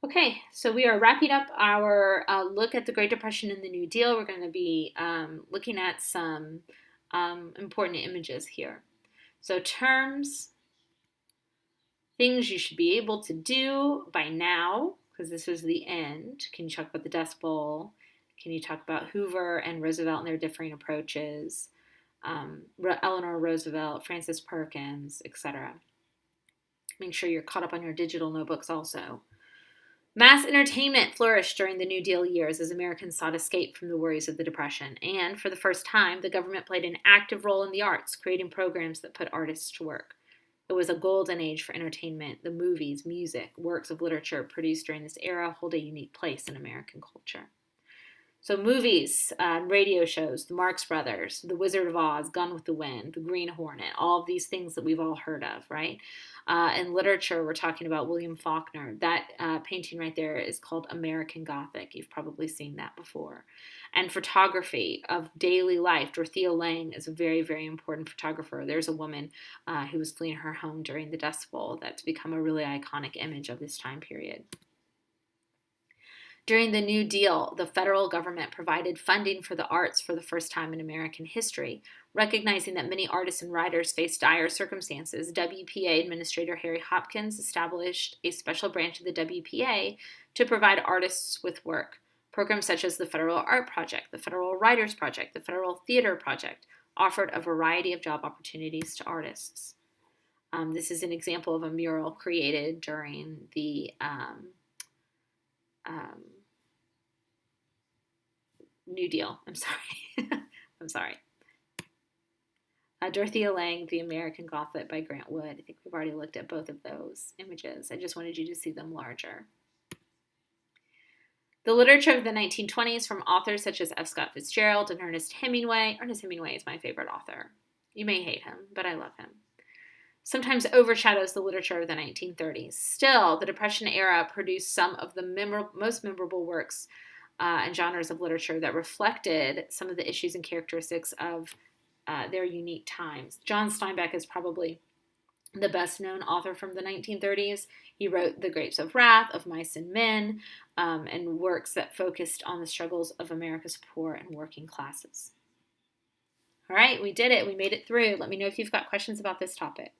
Okay, so we are wrapping up our look at the Great Depression and the New Deal. We're going to be looking at some important images here. So, terms, things you should be able to do by now, because this is the end. Can you talk about the Dust Bowl? Can you talk about Hoover and Roosevelt and their differing approaches? Eleanor Roosevelt, Francis Perkins, etc. Make sure you're caught up on your digital notebooks also. Mass entertainment flourished during the New Deal years as Americans sought escape from the worries of the Depression. And for the first time, the government played an active role in the arts, creating programs that put artists to work. It was a golden age for entertainment. The movies, music, works of literature produced during this era hold a unique place in American culture. So movies, radio shows, the Marx Brothers, The Wizard of Oz, Gone with the Wind, The Green Hornet, all of these things that we've all heard of, right? In literature, we're talking about William Faulkner. That painting right there is called American Gothic. You've probably seen that before. And photography of daily life. Dorothea Lange is a very, very important photographer. There's a woman who was fleeing her home during the Dust Bowl that's become a really iconic image of this time period. During the New Deal, the federal government provided funding for the arts for the first time in American history. Recognizing that many artists and writers faced dire circumstances, WPA Administrator Harry Hopkins established a special branch of the WPA to provide artists with work. Programs such as the Federal Art Project, the Federal Writers Project, the Federal Theater Project offered a variety of job opportunities to artists. This is an example of a mural created during the New Deal. I'm sorry. Dorothea Lange, The American Gothic by Grant Wood. I think we've already looked at both of those images. I just wanted you to see them larger. The literature of the 1920s from authors such as F. Scott Fitzgerald and Ernest Hemingway. Ernest Hemingway is my favorite author. You may hate him, but I love him. Sometimes overshadows the literature of the 1930s. Still, the Depression era produced some of the most memorable works and genres of literature that reflected some of the issues and characteristics of their unique times. John Steinbeck is probably the best-known author from the 1930s. He wrote The Grapes of Wrath, Of Mice and Men, and works that focused on the struggles of America's poor and working classes. All right, we did it. We made it through. Let me know if you've got questions about this topic.